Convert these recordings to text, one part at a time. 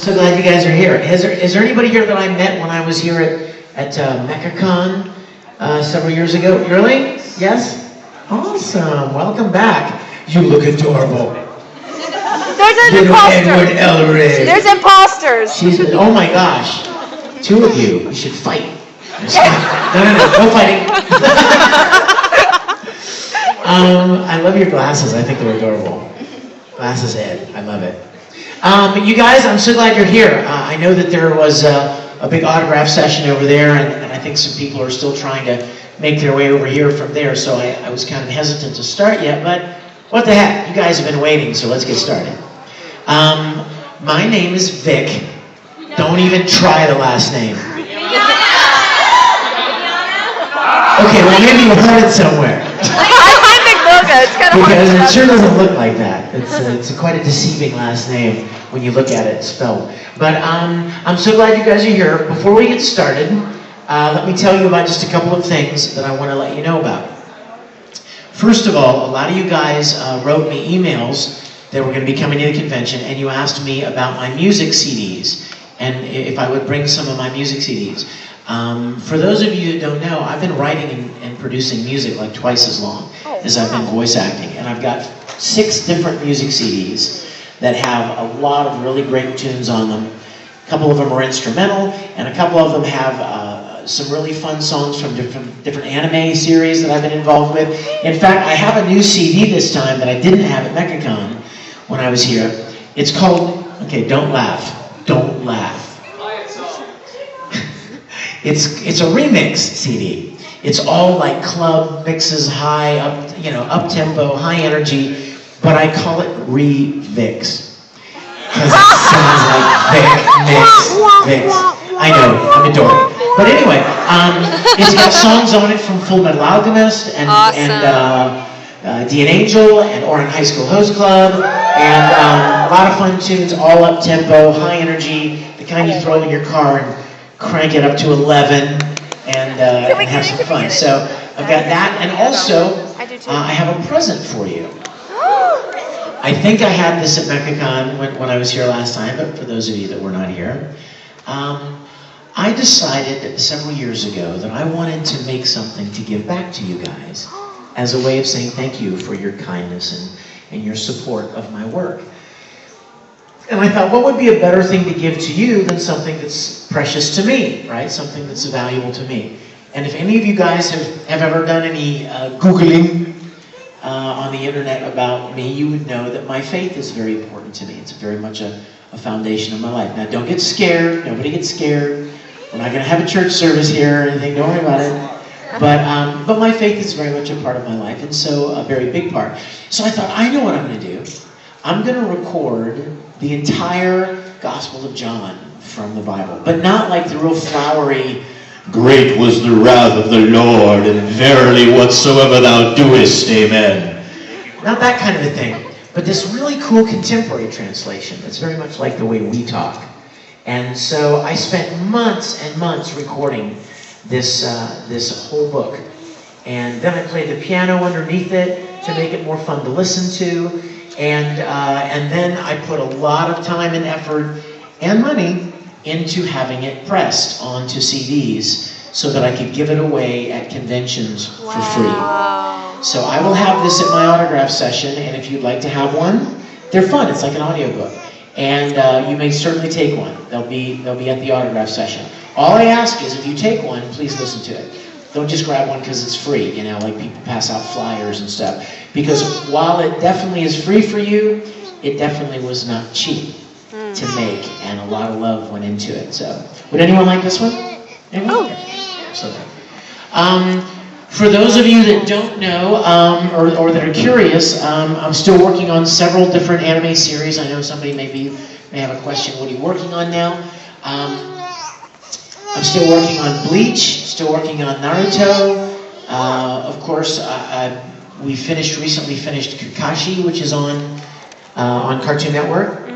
so glad you guys are here. Is there anybody here that I met when I was here at MechaCon several years ago? Really? Yes? Awesome. Welcome back. You look adorable. There's an imposter. Ed Elric. There's imposters. Oh my gosh. Two of you. You should fight. No fighting. I love your glasses. I think they're adorable. Glasses Ed. I love it. You guys, I'm so glad you're here. I know that there was a big autograph session over there, and I think some people are still trying to make their way over here from there, so I was kind of hesitant to start yet, but what the heck? You guys have been waiting, so let's get started. My name is Vic. Don't even try the last name. Okay, well maybe you heard it somewhere. I'm Vic Mignogna. It's kind of hard because to it sure doesn't look like that. It's quite a deceiving last name when you look at it spelled. But I'm so glad you guys are here. Before we get started, let me tell you about just a couple of things that I want to let you know about. First of all, a lot of you guys wrote me emails that were going to be coming to the convention, and you asked me about my music CDs, and if I would bring some of my music CDs. For those of you that don't know, I've been writing and producing music like twice as long as I've been voice acting, and I've got 6 different music CDs that have a lot of really great tunes on them. A couple of them are instrumental, and a couple of them have some really fun songs from different anime series that I've been involved with. In fact, I have a new CD this time that I didn't have at MechaCon when I was here. It's called, okay, don't laugh, don't laugh. It's a remix CD. It's all like club mixes, high up, up tempo, high energy, but I call it Re-Vix. Because it sounds like Vic, Mix, Vix. I know, I'm adoring. But anyway, it's got songs on it from Full Metal Alchemist and D and Angel and Oran High School Host Club, and a lot of fun tunes, all up tempo, high energy, the kind you throw in your car and crank it up to 11 and have some fun. So I've got that, and also I have a present for you. I think I had this at MechaCon when I was here last time, but for those of you that were not here, I decided several years ago that I wanted to make something to give back to you guys as a way of saying thank you for your kindness and your support of my work. And I thought, what would be a better thing to give to you than something that's precious to me, right? Something that's valuable to me. And if any of you guys have ever done any Googling on the internet about me, you would know that my faith is very important to me. It's very much a foundation of my life. Now, don't get scared. Nobody get scared. We're not going to have a church service here or anything. Don't worry about it. But my faith is very much a part of my life, and so a very big part. So I thought, I know what I'm going to do. I'm going to record the entire Gospel of John from the Bible, but not like the real flowery, great was the wrath of the Lord, and verily whatsoever thou doest, amen. Not that kind of a thing, but this really cool contemporary translation that's very much like the way we talk. And so I spent months and months recording this whole book, and then I played the piano underneath it to make it more fun to listen to. And then I put a lot of time and effort and money into having it pressed onto CDs so that I could give it away at conventions for free. So I will have this at my autograph session, and if you'd like to have one, they're fun. It's like an audiobook. And you may certainly take one. They'll be at the autograph session. All I ask is if you take one, please listen to it. Don't just grab one because it's free, like people pass out flyers and stuff. Because while it definitely is free for you, it definitely was not cheap to make, and a lot of love went into it. So, would anyone like this one? Anyone? Oh. Absolutely. For those of you that don't know, or that are curious, I'm still working on several different anime series. I know somebody may have a question, what are you working on now? I'm still working on Bleach, still working on Naruto. Of course, we recently finished Kakashi, which is on Cartoon Network,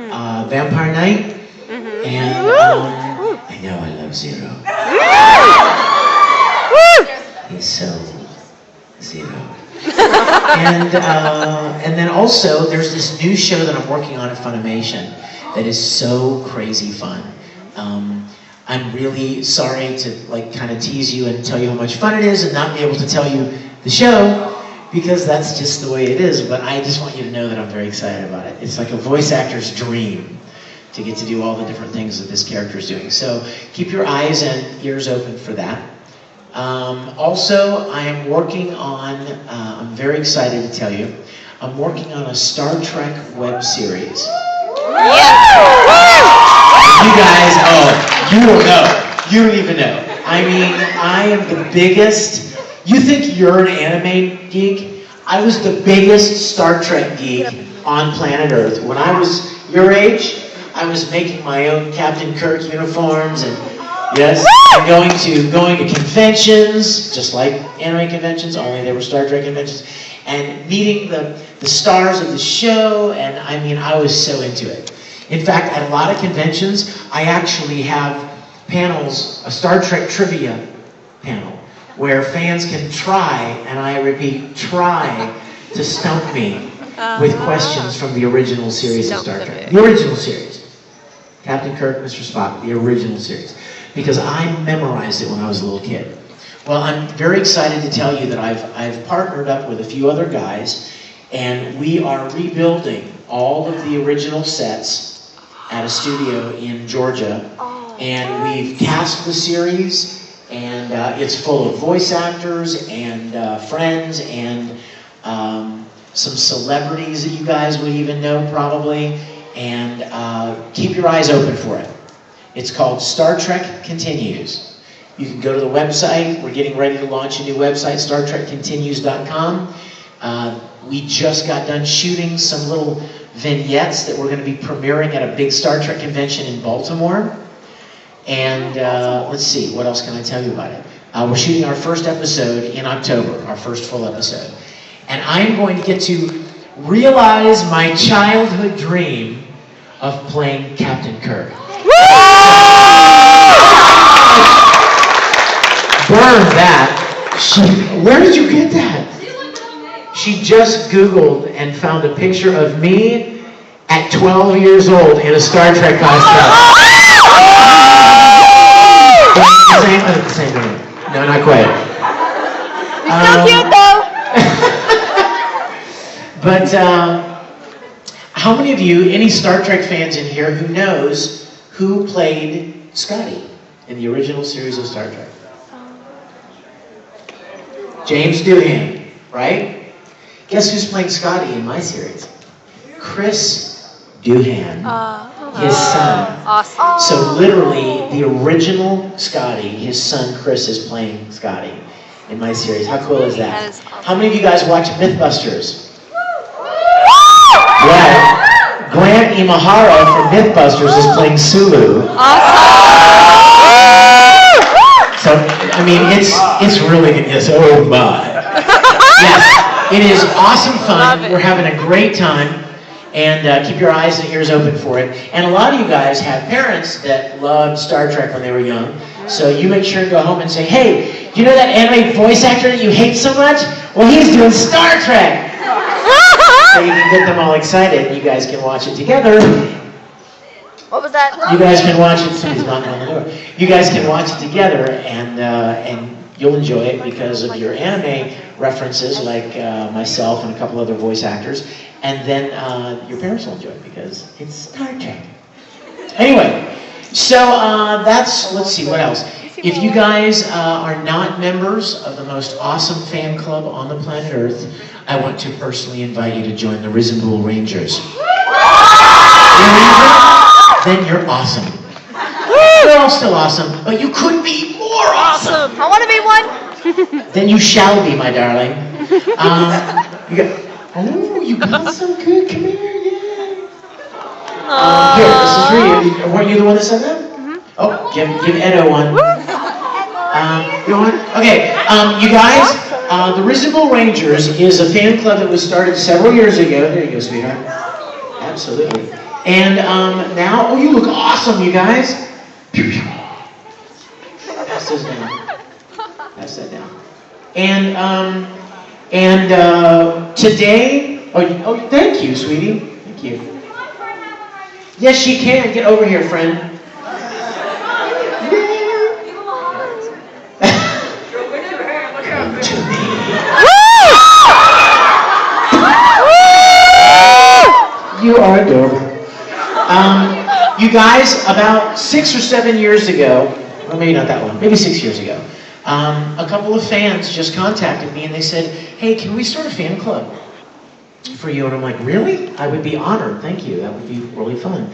Vampire Knight, and I know I love Zero. He's so Zero. And then also, there's this new show that I'm working on at Funimation. that is so crazy fun. I'm really sorry to like kind of tease you and tell you how much fun it is and not be able to tell you the show, because that's just the way it is, but I just want you to know that I'm very excited about it. It's like a voice actor's dream to get to do all the different things that this character is doing. So keep your eyes and ears open for that. Also, I am working on, I'm very excited to tell you, I'm working on a Star Trek web series. You guys, you don't know. You don't even know. I mean, I am the biggest, you think you're an anime geek? I was the biggest Star Trek geek on planet Earth. When I was your age, I was making my own Captain Kirk uniforms and yes, and going to conventions, just like anime conventions, only they were Star Trek conventions, and meeting the stars of the show, and I mean, I was so into it. In fact, at a lot of conventions, I actually have panels, a Star Trek trivia panel, where fans can try, and I repeat, try to stump me with questions from the original series of Star Trek. The original series. Captain Kirk, Mr. Spock, the original series. Because I memorized it when I was a little kid. Well, I'm very excited to tell you that I've partnered up with a few other guys, and we are rebuilding all of the original sets at a studio in Georgia, and we've cast the series, and it's full of voice actors and friends and some celebrities that you guys would even know probably, and keep your eyes open for it. It's called Star Trek Continues. You can go to the website. We're getting ready to launch a new website, StarTrekContinues.com. We just got done shooting some little vignettes that we're going to be premiering at a big Star Trek convention in Baltimore. And let's see, what else can I tell you about it? We're shooting our first episode in October, our first full episode. And I'm going to get to realize my childhood dream of playing Captain Kirk. Burn that. Where did you get that? She just Googled and found a picture of me at 12 years old in a Star Trek costume. Same thing. No, not quite. You're so cute though. But how many of you, any Star Trek fans in here, who knows who played Scotty in the original series of Star Trek? James Doohan, right? Guess who's playing Scotty in my series? Chris Doohan, his son. Awesome. So literally, the original Scotty, his son Chris is playing Scotty in my series. How cool is that? That is awesome. How many of you guys watch Mythbusters? Well, Grant Imahara from Mythbusters is playing Sulu. So, I mean, it's really, oh my. Yes, it is awesome fun. We're having a great time, and keep your eyes and ears open for it. And a lot of you guys have parents that loved Star Trek when they were young, so you make sure to go home and say, hey, you know that anime voice actor that you hate so much? Well, he's doing Star Trek! So you can get them all excited, and you guys can watch it together. What was that? You guys can watch it. Somebody's knocking on the door. You guys can watch it together, and you'll enjoy it because of your anime references, like myself and a couple other voice actors. And then your parents will enjoy it because it's Star Trek. Anyway, so that's. Let's see what else. If you guys are not members of the most awesome fan club on the planet Earth, I want to personally invite you to join the Risenbull Rangers. Then you're awesome. You're all still awesome, but you could be more awesome. I want to be one. Then you shall be, my darling. You got so good. Come here, yeah. Here, this is for you. Weren't you the one that said that? Mm-hmm. Oh, give Edo one. You want? Okay, you guys, the Risenbull Rangers is a fan club that was started several years ago. There you go, sweetheart. Absolutely. And now, oh, you look awesome, you guys. Pass those down. Pass that down. And today, oh, thank you, sweetie. Thank you. Yes, she can. Get over here, friend. Come to me. You are adorable. You guys, about 6 or 7 years ago, well, maybe not that long, maybe 6 years ago, a couple of fans just contacted me and they said, hey, can we start a fan club for you? And I'm like, really? I would be honored. Thank you. That would be really fun.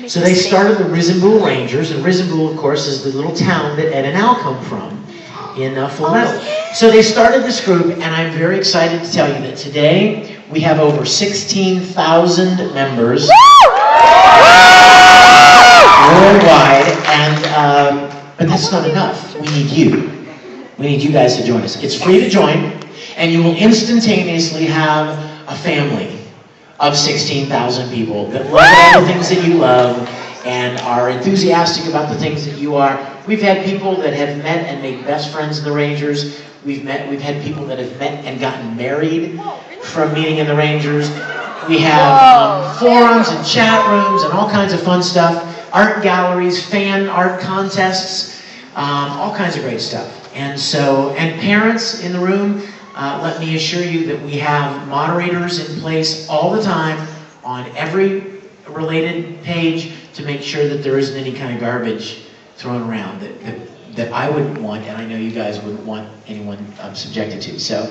So they started the Risenbull Rangers, and Risenbull, of course, is the little town that Ed and Al come from in Full Metal. So they started this group, and I'm very excited to tell you that today we have over 16,000 members worldwide, and but that's not enough. We need you. We need you guys to join us. It's free to join, and you will instantaneously have a family of 16,000 people that love all the things that you love and are enthusiastic about the things that you are. We've had people that have met and made best friends in the Rangers. We've had people that have met and gotten married from meeting in the Rangers. We have forums and chat rooms and all kinds of fun stuff. Art galleries, fan art contests, all kinds of great stuff. And parents in the room, let me assure you that we have moderators in place all the time on every related page to make sure that there isn't any kind of garbage thrown around that I wouldn't want, and I know you guys wouldn't want anyone subjected to. So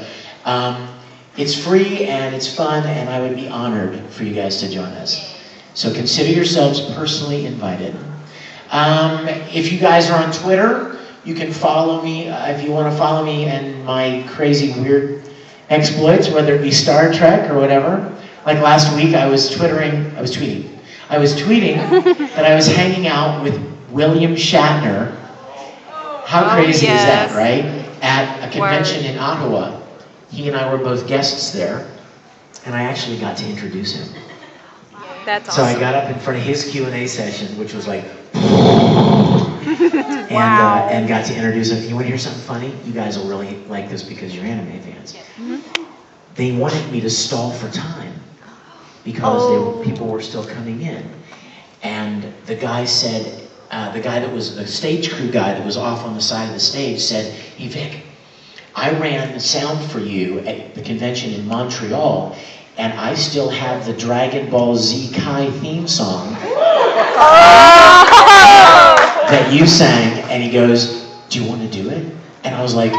it's free and it's fun, and I would be honored for you guys to join us. So consider yourselves personally invited. If you guys are on Twitter, you can follow me if you want to follow me and my crazy, weird exploits, whether it be Star Trek or whatever. Like last week, I was tweeting that I was hanging out with William Shatner. How crazy is that, right? At a convention in Ottawa. He and I were both guests there, and I actually got to introduce him. That's So awesome. I got up in front of his Q&A session, which was like, and got to introduce him. You want to hear something funny? You guys will really like this because you're anime fans. They wanted me to stall for time because people were still coming in. And the guy said, the guy that was the stage crew guy that was off on the side of the stage said, hey Vic, I ran the sound for you at the convention in Montreal, and I still have the Dragon Ball Z Kai theme song that you sang. And he goes, do you want to do it? And I was like,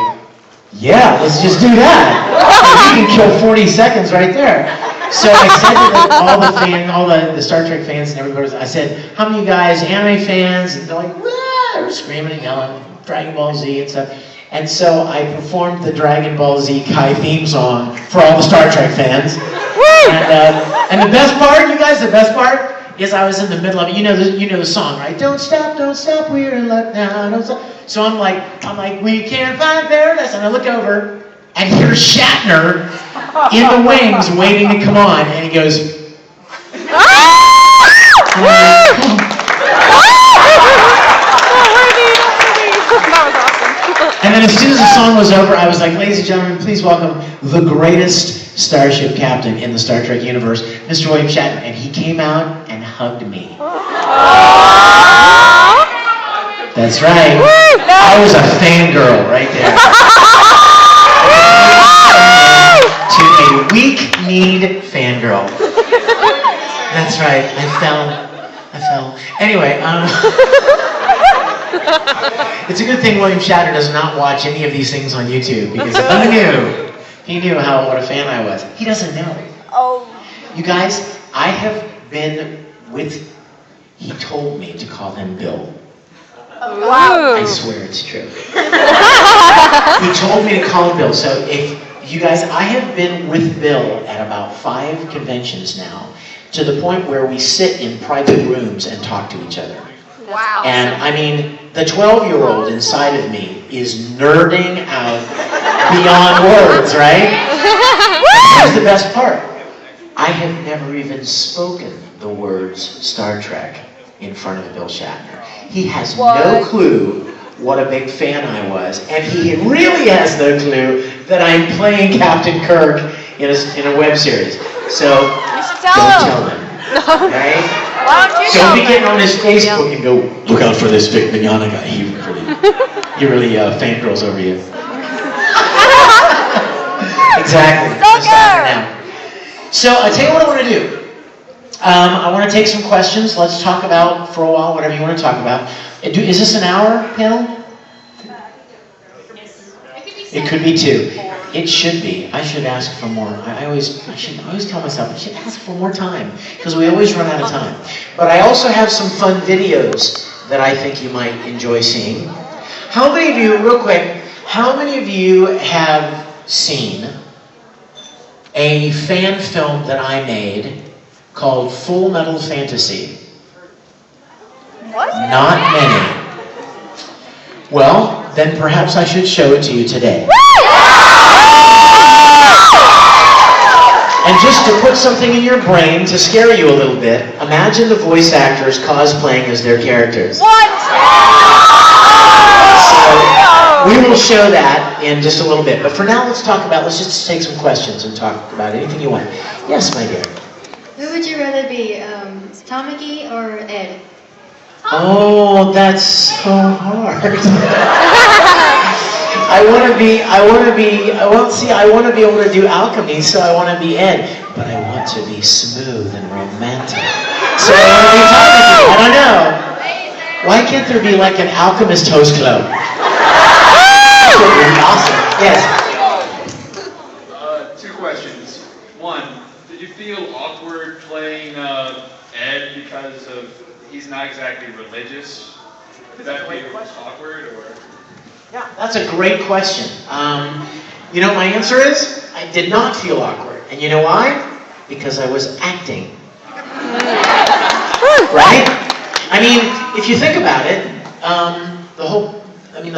yeah, let's just do that. You can kill 40 seconds right there. So I said to all the Star Trek fans and everybody, I said, how many of you guys anime fans? And they're like, wah! They were screaming and yelling, Dragon Ball Z and stuff. And so I performed the Dragon Ball Z Kai theme song for all the Star Trek fans. And the best part, you guys, the best part is I was in the middle of it. You know the song, right? Don't stop, we're in luck now. Don't stop. So I'm like, we can't find paradise. And I look over, and here's Shatner in the wings waiting to come on. And he goes, and then as soon as the song was over, I was like, ladies and gentlemen, please welcome the greatest starship captain in the Star Trek universe, Mr. William Shatner. And he came out and hugged me. That's right. I was a fangirl right there. To a weak-kneed fangirl. That's right. I fell. Anyway, it's a good thing William Shatner does not watch any of these things on YouTube, because he knew what a fan I was. He doesn't know. You guys, I have been with, he told me to call him Bill. Wow. I swear it's true. He told me to call him Bill. So if you guys, I have been with Bill at about 5 conventions now, to the point where we sit in private rooms and talk to each other. Wow. And I mean, the 12-year-old inside of me is nerding out beyond words, right? But here's the best part. I have never even spoken the words Star Trek in front of Bill Shatner. He has no clue what a big fan I was, and he really has no clue that I'm playing Captain Kirk in a web series. So don't tell him, right? Don't be getting on his Facebook and go, look out for this Vic Mignogna guy. He really fangirls over you. Exactly. So I tell you what I want to do. I want to take some questions. Let's talk about, for a while, whatever you want to talk about. Is this an hour panel? It could be 2. It should be. I should ask for more. I always tell myself I should ask for more time because we always run out of time. But I also have some fun videos that I think you might enjoy seeing. How many of you, real quick, how many of you have seen a fan film that I made called Full Metal Fantasy? What? Not many. Well, then perhaps I should show it to you today. And just to put something in your brain to scare you a little bit, imagine the voice actors cosplaying as their characters. What? So we will show that in just a little bit. But for now, let's just take some questions and talk about anything you want. Yes, my dear. Who would you rather be, Tamaki or Ed? Oh, that's so hard. I want to be able to do alchemy, so I want to be Ed. But I want to be smooth and romantic. So I want to be Tamaki. I don't know. Why can't there be like an alchemist host club? That would be awesome. Yes. 2 questions. 1, did you feel awkward playing Ed because he's not exactly religious? Did that feel awkward or? Yeah, that's a great question. You know, my answer is I did not feel awkward. And you know why? Because I was acting. Right? I mean, if you think about it, the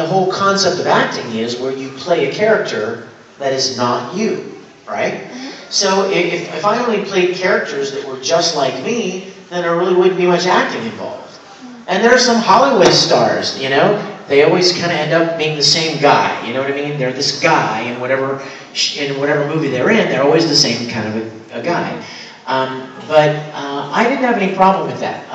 whole concept of acting is where you play a character that is not you, right? So if I only played characters that were just like me, then there really wouldn't be much acting involved. And there are some Hollywood stars, you know, they always kind of end up being the same guy, you know what I mean? They're this guy in whatever movie they're in, they're always the same kind of a guy. But I didn't have any problem with that.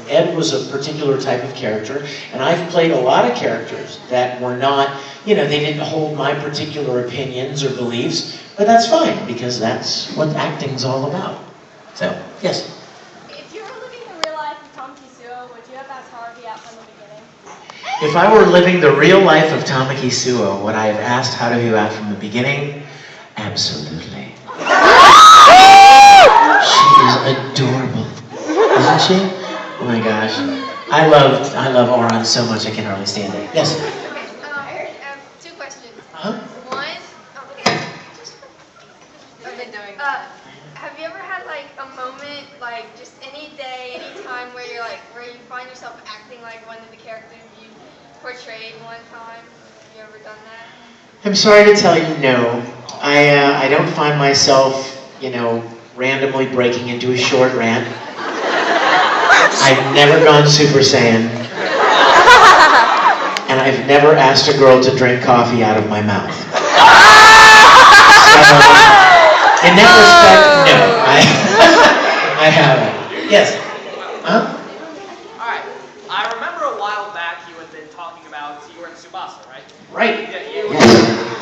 Ed was a particular type of character, and I've played a lot of characters that were not, you know, they didn't hold my particular opinions or beliefs, but that's fine, because that's what acting's all about. So, yes? If you were living the real life of Tom Kisuo, would you have asked Harvey out from the beginning? If I were living the real life of Tamaki Suo, would I have asked how to view out from the beginning? Absolutely. She is adorable, isn't she? Oh my gosh. I love Oran so much I can hardly stand it. Yes? I have 2 questions. Huh? One, have you ever had like a moment, like just any day, any time where you find yourself acting like one of the characters you portrayed one time? Have you ever done that? I'm sorry to tell you, no. I don't find myself, you know, randomly breaking into a short rant. I've never gone Super Saiyan. And I've never asked a girl to drink coffee out of my mouth. So, in that respect, no. I haven't. Yes? Huh? Alright. I remember a while back you had been talking about, you were in Tsubasa, right? Right. Yeah, you were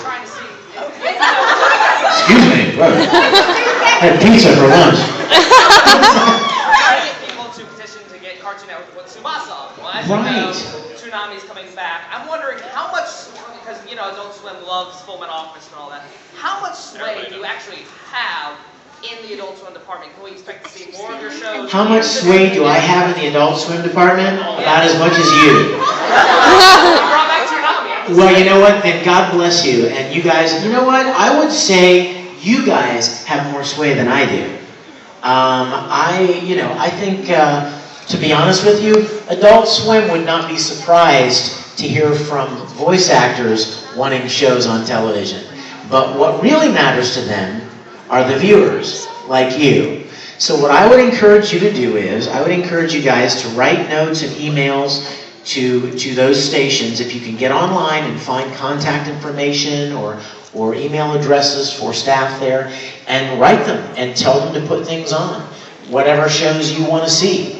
trying to see. Excuse me. What? I had pizza for lunch. Trying to get people to petition to get Cartoon Network to put Tsubasa on. Well, as you know, Toonami's coming back. I'm wondering how much, because, you know, Adult Swim loves Full Metal Alchemist and all that, how much sway do you actually have in the Adult Swim department? Can we expect to see more of your shows? How much sway do I have in the Adult Swim department? About as much as you. Brought back Toonami. Well, you know what? Then God bless you. And you guys, you know what? I would say you guys have more sway than I do. I think, to be honest with you, Adult Swim would not be surprised to hear from voice actors wanting shows on television. But what really matters to them are the viewers, like you. So what I would encourage you to do is, I would encourage you guys to write notes and emails to those stations. If you can get online and find contact information or email addresses for staff there, and write them and tell them to put things on. whatever shows you want to see.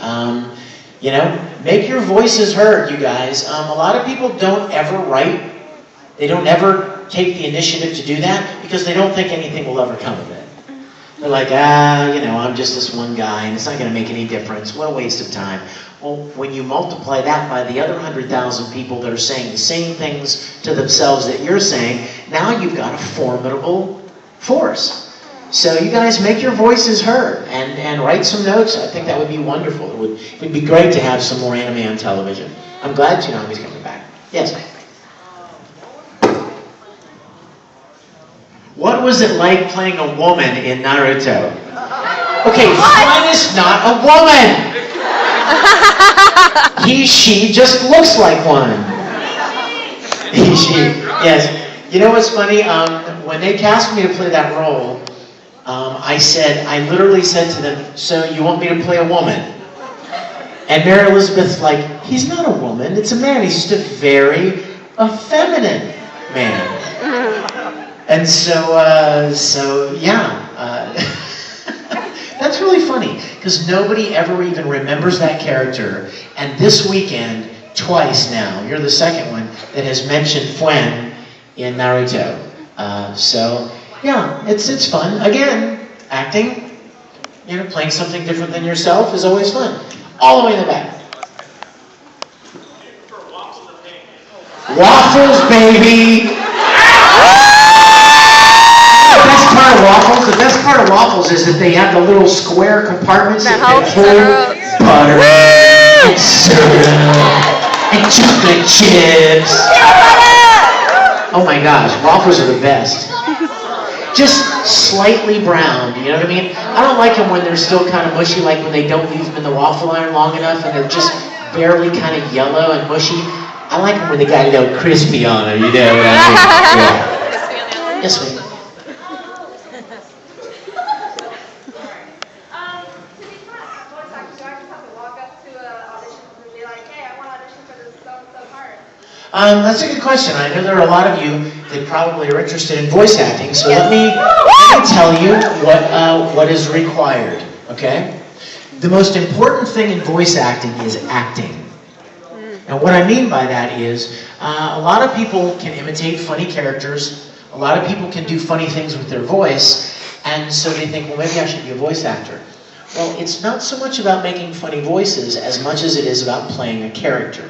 You know, make your voices heard, you guys. A lot of people don't ever write. They don't ever take the initiative to do that because they don't think anything will ever come of it. They're like, you know, I'm just this one guy and it's not going to make any difference. What a waste of time. Well, when you multiply that by the other 100,000 people that are saying the same things to themselves that you're saying, now you've got a formidable force. So you guys make your voices heard and write some notes. I think that would be wonderful. It would be great to have some more anime on television. I'm glad Toonami's coming back. Yes. What was it like playing a woman in Naruto? Okay, Fun is not a woman. She just looks like one. She, yes. You know what's funny? When they cast me to play that role, I literally said to them, so you want me to play a woman? And Mary Elizabeth's like, he's not a woman, it's a man. He's just a very effeminate man. And so yeah, that's really funny, because nobody ever even remembers that character. And this weekend, twice now, you're the second one that has mentioned Fuen in Naruto. So yeah, it's fun. Again, acting, you know, playing something different than yourself is always fun. All the way in the back. Waffles, baby! The best part of waffles is that they have the little square compartments that hold butter and syrup and chocolate chips. Oh my gosh, waffles are the best. Just slightly browned, you know what I mean? I don't like them when they're still kind of mushy, like when they don't leave them in the waffle iron long enough and they're just barely kind of yellow and mushy. I like them when they got a little crispy on them, you know what I mean? Yeah. Yes, ma'am. That's a good question. I know there are a lot of you that probably are interested in voice acting, so let me tell you what is required, okay? The most important thing in voice acting is acting. And what I mean by that is, a lot of people can imitate funny characters, a lot of people can do funny things with their voice, and so they think, well, maybe I should be a voice actor. Well, it's not so much about making funny voices as much as it is about playing a character.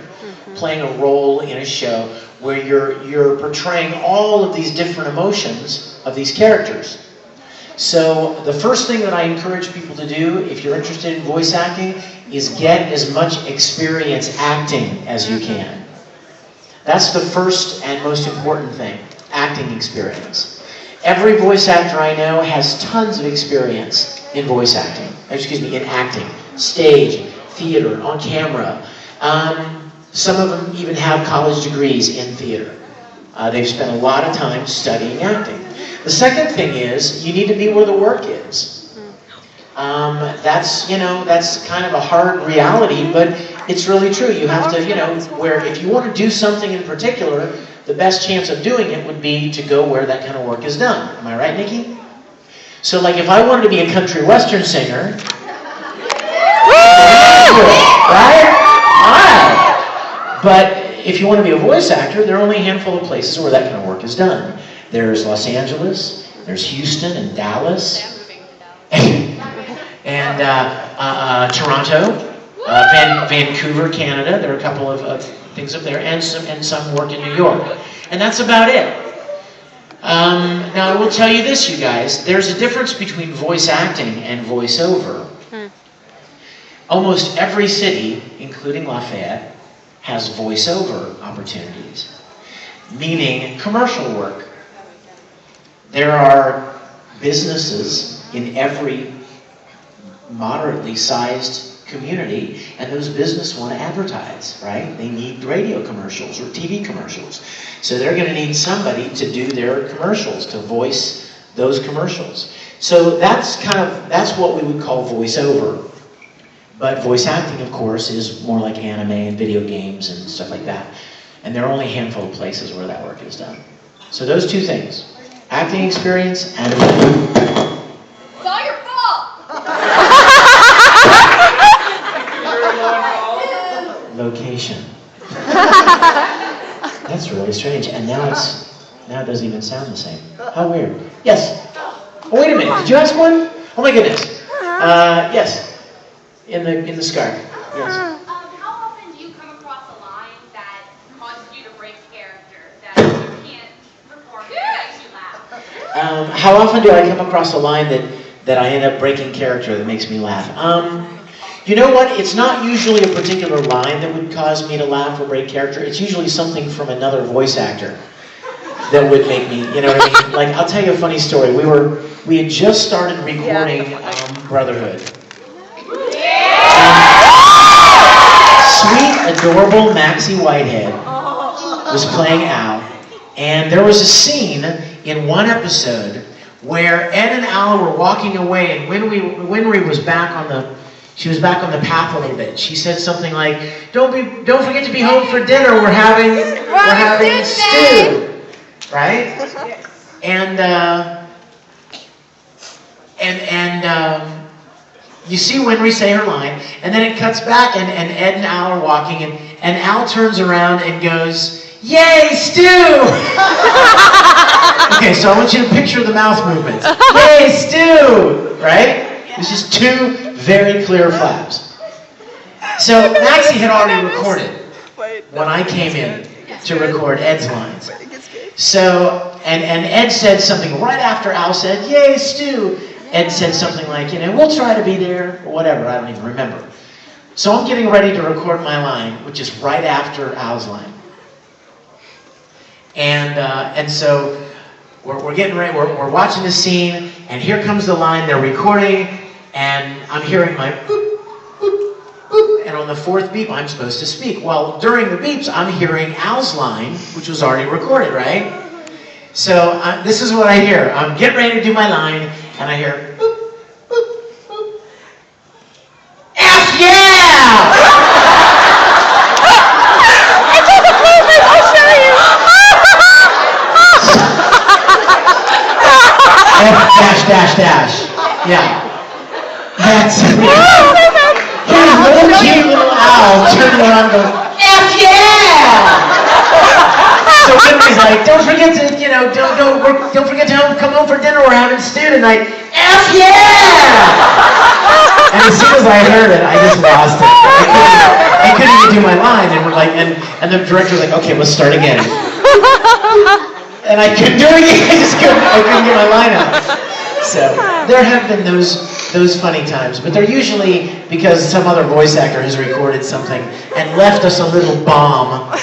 Playing a role in a show where you're portraying all of these different emotions of these characters. So the first thing that I encourage people to do, if you're interested in voice acting, is get as much experience acting as you can. That's the first and most important thing, acting experience. Every voice actor I know has tons of experience in voice acting, in acting, stage, theater, on camera. Some of them even have college degrees in theater. They've spent a lot of time studying acting. The second thing is, you need to be where the work is. That's kind of a hard reality, but it's really true. You have to, where if you want to do something in particular, the best chance of doing it would be to go where that kind of work is done. Am I right, Nikki? So, like, if I wanted to be a country western singer, right? Alright. But if you want to be a voice actor, there are only a handful of places where that kind of work is done. There's Los Angeles, there's Houston and Dallas, and Toronto, Vancouver, Canada. There are a couple of things up there, and some work in New York. And that's about it. Now, I will tell you this, you guys. There's a difference between voice acting and voiceover. Almost every city, including Lafayette, has voiceover opportunities, meaning commercial work. There are businesses in every moderately sized community, and those businesses want to advertise, right? They need radio commercials or TV commercials. So they're going to need somebody to do their commercials, to voice those commercials. So that's what we would call voiceover. But voice acting, of course, is more like anime and video games and stuff like that. And there are only a handful of places where that work is done. So those two things, acting experience and... It's all your fault! That's really strange. And now it doesn't even sound the same. How weird. Yes. Oh, wait a minute. Did you ask one? Oh my goodness. Yes. In the scarf. Yes. How often do you come across a line that causes you to break character, that you can't perform, that makes you laugh? How often do I come across a line that I end up breaking character that makes me laugh? You know what? It's not usually a particular line that would cause me to laugh or break character. It's usually something from another voice actor that would make me, you know what I mean? Like, I'll tell you a funny story. We had just started recording Brotherhood. Sweet, adorable Maxie Whitehead was playing Al, and there was a scene in one episode where Ed and Al were walking away, and Winry was back on the path a little bit. She said something like, "Don't forget to be home for dinner. We're having stew." Right? And you see Winry say her line, and then it cuts back, and Ed and Al are walking, and Al turns around and goes, "Yay, stew!" Okay, so I want you to picture the mouth movements. "Yay, stew!" Right? It's just two very clear flaps. So Maxie had already recorded when I came in to record Ed's lines. So, and Ed said something right after Al said, "Yay, stew." Ed said something like, "We'll try to be there," or whatever, I don't even remember. So I'm getting ready to record my line, which is right after Al's line. And so we're getting ready, we're watching the scene, and here comes the line, they're recording, and I'm hearing my boop, boop, boop, and on the fourth beep, I'm supposed to speak. Well, during the beeps, I'm hearing Al's line, which was already recorded, right? So this is what I hear. I'm getting ready to do my line, and I hear, boop, boop, boop. F yeah! It's on the pulpit, I'll show you! F dash dash dash. Yeah. That's it. Here's little cute little Al turning around and goes, F yeah! So Winry's like, don't forget to, don't forget to come home for dinner. We're having stew tonight. F yeah! And as soon as I heard it, I just lost it. I couldn't even do my line, and we're like, and the director was like, okay, let's start again. And I couldn't do it again. I couldn't get my line out. So there have been those funny times, but they're usually because some other voice actor has recorded something and left us a little bomb. Okay,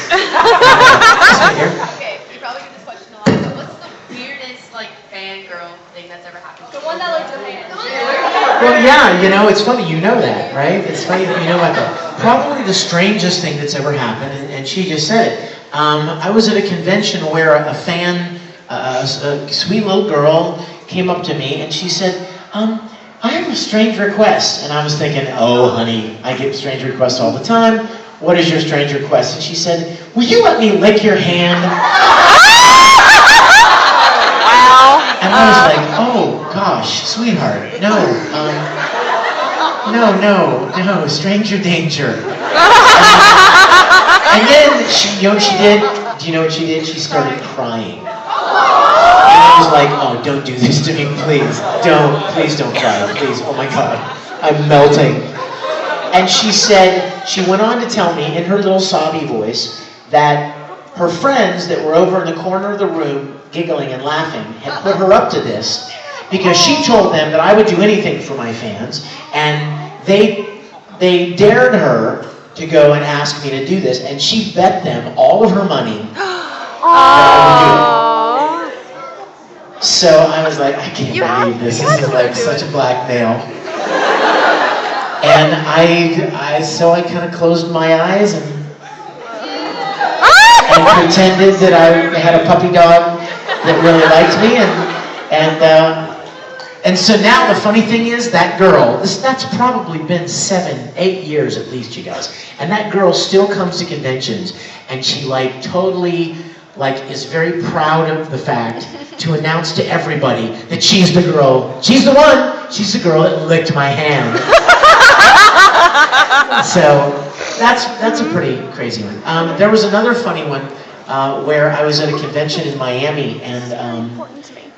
you probably get this question a lot, but what's the weirdest, fangirl thing that's ever happened? The one that likes your hand. Well, yeah, it's funny, you know that, right? It's funny that you know about that. Probably the strangest thing that's ever happened, and she just said it. I was at a convention where a fan, a sweet little girl, came up to me and she said, I have a strange request. And I was thinking, oh, honey, I get strange requests all the time. What is your strange request? And she said, will you let me lick your hand? Wow. And I was like, oh, gosh, sweetheart, no, stranger danger. And then, she did? Do you know what she did? She started crying. And I was like, oh, don't do this to me, please. Please don't cry, please. Oh my God, I'm melting. And she went on to tell me in her little sobby voice that her friends that were over in the corner of the room giggling and laughing had put her up to this because she told them that I would do anything for my fans, and they dared her to go and ask me to do this, and she bet them all of her money that I would do it. So I was like, I can't believe this. This is like such a blackmail. And I kind of closed my eyes and pretended that I had a puppy dog that really liked me, and so now the funny thing is that girl, that's probably been 7-8 years at least, you guys, and that girl still comes to conventions, and she totally is very proud of the fact to announce to everybody that she's the girl, she's the one, she's the girl that licked my hand. So That's a pretty crazy one. There was another funny one where I was at a convention in Miami, and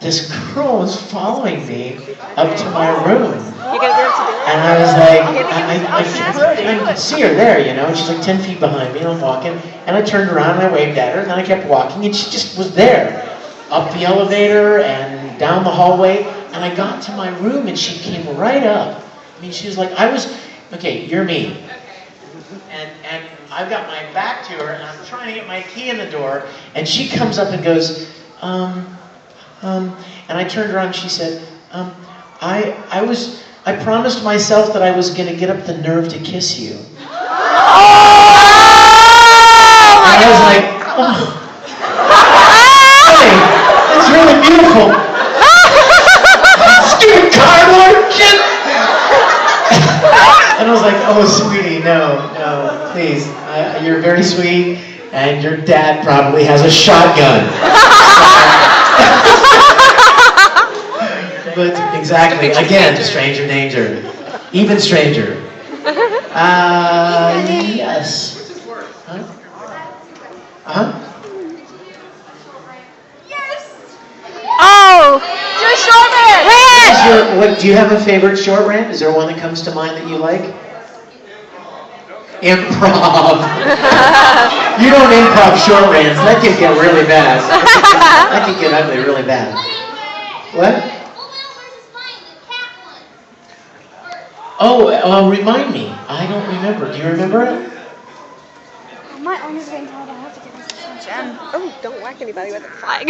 this girl was following me up to my room. And I was like, I could see her there, you know, and she's like 10 feet behind me, and I'm walking, and I turned around and I waved at her, and then I kept walking, and she just was there, up the elevator and down the hallway, and I got to my room, and she came right up. I mean, she was like, okay, you're me. And I've got my back to her, and I'm trying to get my key in the door, and she comes up and goes, and I turned around and she said, I promised myself that I was going to get up the nerve to kiss you. And I was like, oh, hey, that's really beautiful. Stupid cardboard shit. And I was like, oh, sweetie, no, please. You're very sweet, and your dad probably has a shotgun. But exactly, again, stranger danger. Even stranger. Yes. Huh? Yes! Oh! Do a short rant! Do you have a favorite short rant? Is there one that comes to mind that you like? Improv. You don't improv short rants. That can get really bad. That can get ugly really bad. What? Oh, remind me. I don't remember. Do you remember it? My arm is getting tired. I have to get this attention. Oh, don't whack anybody with a flag.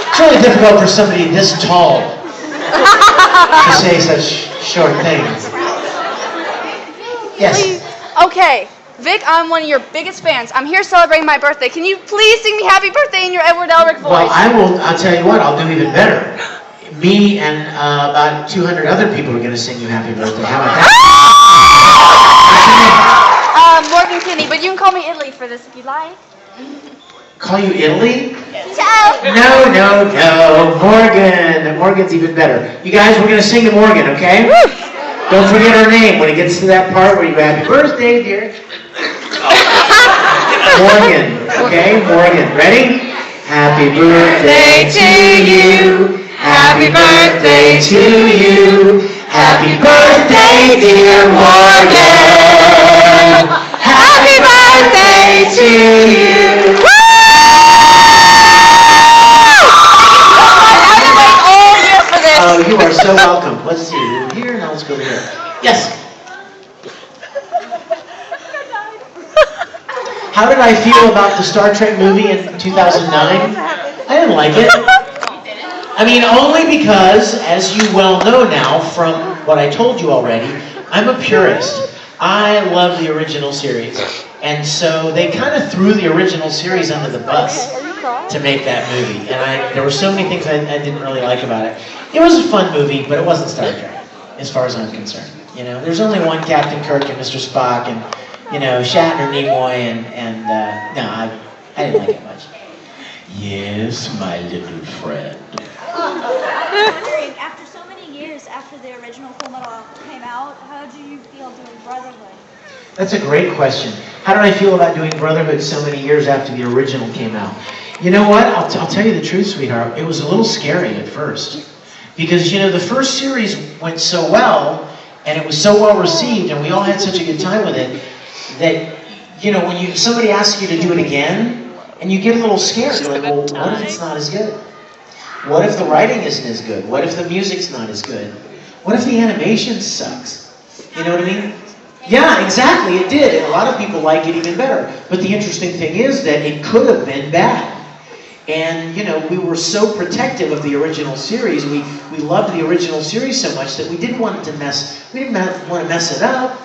It's really difficult for somebody this tall to say such short things. Yes. Okay, Vic, I'm one of your biggest fans. I'm here celebrating my birthday. Can you please sing me happy birthday in your Ed Elric voice? Well, I'll tell you what, I'll do even better. Me and about 200 other people are going to sing you happy birthday. How about that? Morgan Kinney, but you can call me Italy for this if you like. Call you Italy? Ciao. No. Morgan's even better. You guys, we're going to sing to Morgan, okay? Woo. Don't forget her name when it gets to that part where you go, happy birthday, dear. Morgan, okay? Morgan, ready? Happy birthday to you. Happy birthday to you. Happy birthday, dear Morgan. Happy birthday to you. Oh, you are so welcome. Let's see. We're here, now let's go here. Yes. How did I feel about the Star Trek movie in 2009? I didn't like it. I mean, only because, as you well know now from what I told you already, I'm a purist. I love the original series. And so they kind of threw the original series under the bus to make that movie. And there were so many things I didn't really like about it. It was a fun movie, but it wasn't Star Trek, as far as I'm concerned. You know, there's only one Captain Kirk and Mr. Spock, and you know, Shatner, Nimoy, and no, I didn't like it much. Yes, my little friend. After so many years after the original Full Metal came out, how do you feel doing Brotherhood? That's a great question. How did I feel about doing Brotherhood so many years after the original came out? You know what? I'll tell you the truth, sweetheart. It was a little scary at first. Because, you know, the first series went so well, and it was so well received, and we all had such a good time with it, that, you know, when somebody asks you to do it again, and you get a little scared. You're like, well, what if it's not as good? What if the writing isn't as good? What if the music's not as good? What if the animation sucks? You know what I mean? Yeah, exactly, it did. And a lot of people like it even better. But the interesting thing is that it could have been bad. And, you know, we were so protective of the original series. We loved the original series so much that we didn't want it to we didn't want to mess it up.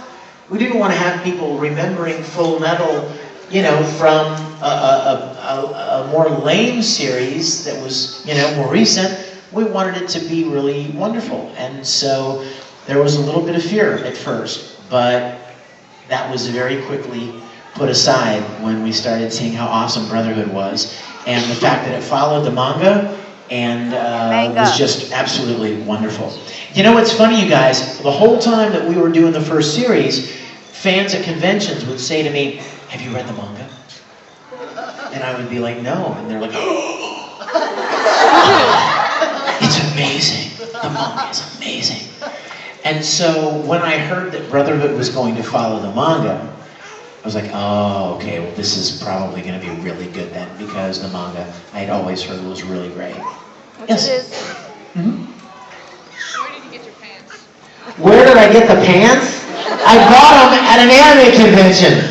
We didn't want to have people remembering Full Metal, you know, from a more lame series that was, you know, more recent. We wanted it to be really wonderful. And so there was a little bit of fear at first. But that was very quickly put aside when we started seeing how awesome Brotherhood was, and the fact that it followed the manga and was just absolutely wonderful. You know what's funny, you guys? The whole time that we were doing the first series, fans at conventions would say to me, "Have you read the manga?" And I would be like, "No," and they're like, "Oh, it's amazing. The manga is amazing." And so when I heard that Brotherhood was going to follow the manga, I was like, oh, okay, well this is probably going to be really good then, because the manga I had always heard was really great. Yes? It is. Mm-hmm. Where did you get your pants? Where did I get the pants? I bought them at an anime convention.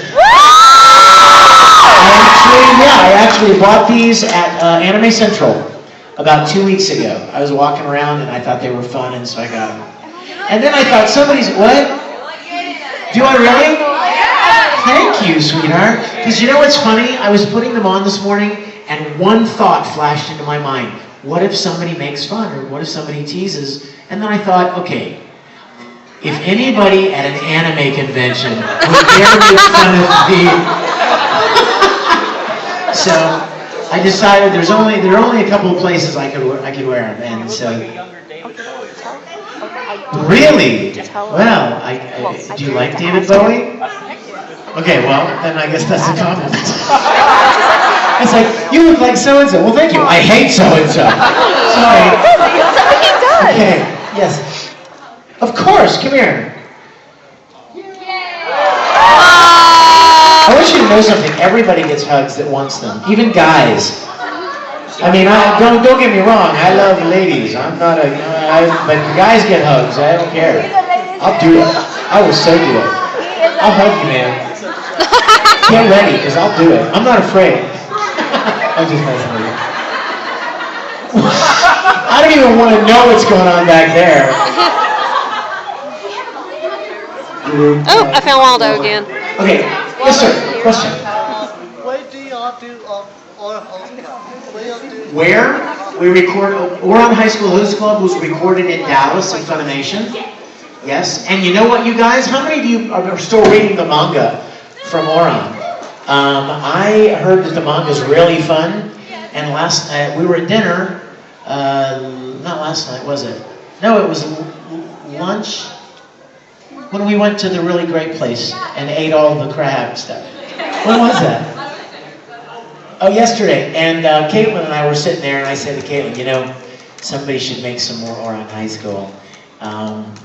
I actually bought these at Anime Central about 2 weeks ago. I was walking around and I thought they were fun, and so I got them. And then I thought somebody's, what? Do I really? Thank you, sweetheart. Because you know what's funny? I was putting them on this morning and one thought flashed into my mind. What if somebody makes fun, or what if somebody teases? And then I thought, okay, if anybody at an anime convention would dare make fun of me. So I decided there are only a couple of places I could wear them, and so. Really? Well, do you like David Bowie? Okay, well, then I guess that's a compliment. It's like, you look like so-and-so. Well, thank you. I hate so-and-so. Sorry. Okay, yes. Of course, come here. I want you to know something. Everybody gets hugs that wants them, even guys. I mean, don't get me wrong. I love ladies. I'm not but guys get hugs. I don't care. I'll do it. I will so do it. I'll hug you, man. Get ready, because I'll do it. I'm not afraid. I'm just messing with you. I don't even want to know what's going on back there. Oh, I found Waldo again. Okay. Yes, sir. Question. Where do y'all do Where we record, Oron High School Host Club was recorded in Dallas in Funimation. Yes, and you know what, you guys? How many of you are still reading the manga from Oron? I heard that the manga is really fun, and last night we were at dinner. Not last night, was it? No, it was lunch when we went to the really great place and ate all the crab stuff. When was that? Oh, yesterday. And Caitlin and I were sitting there, and I said to Caitlin, you know, somebody should make some more Oron High School.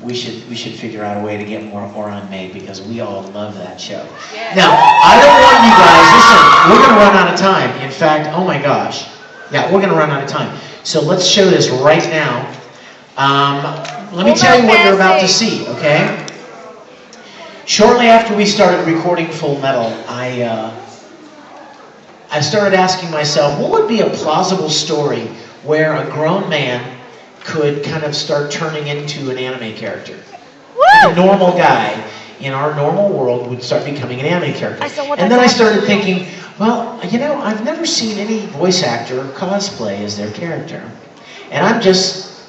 We should figure out a way to get more Oron made, because we all love that show. Yeah. Now, I don't want you guys, listen, we're going to run out of time. In fact, oh my gosh. Yeah, we're going to run out of time. So let's show this right now. Let me tell you what you're about to see, okay? Shortly after we started recording Full Metal, I started asking myself, what would be a plausible story where a grown man could kind of start turning into an anime character? Like a normal guy in our normal world would start becoming an anime character. And then I started thinking, well, you know, I've never seen any voice actor cosplay as their character. And I'm just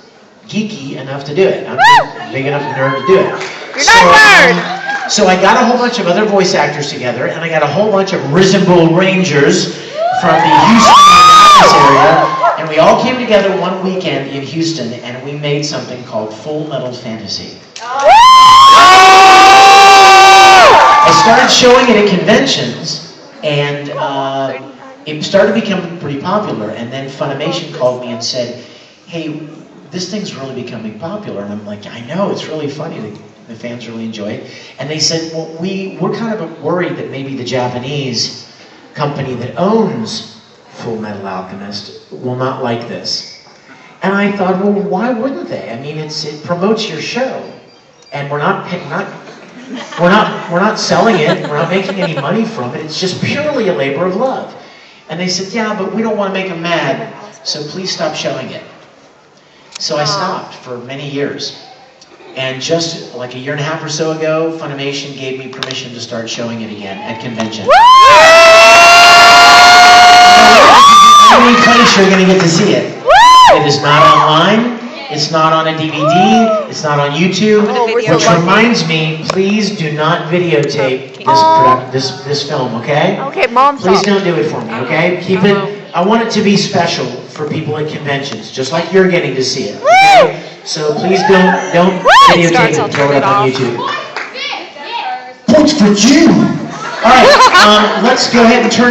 geeky enough to do it. I'm a big enough nerd to do it. You're not a nerd! So I got a whole bunch of other voice actors together, and I got a whole bunch of Risen Bull Rangers from the Houston area, and we all came together one weekend in Houston, and we made something called Full Metal Fantasy. I started showing it at conventions, and it started becoming pretty popular, and then Funimation called me and said, hey, this thing's really becoming popular. And I'm like, I know, it's really funny. The fans really enjoy it. And they said, well, we're kind of worried that maybe the Japanese company that owns Full Metal Alchemist will not like this. And I thought, well, why wouldn't they? I mean, it promotes your show, and we're not selling it. We're not making any money from it. It's just purely a labor of love. And they said, yeah, but we don't want to make them mad, so please stop showing it. So I stopped for many years. And just like a year and a half or so ago, Funimation gave me permission to start showing it again at convention. Any place you're going to get to see it. It is not online. It's not on a DVD. It's not on YouTube. Which reminds me, please do not videotape this film, okay? Okay, Mom, Please stop. don't do it for me, okay? Keep it. I want it to be special for people at conventions, just like you're getting to see it. Okay? So please don't videotape it and throw it up on YouTube. Points for you. All right, let's go ahead and turn.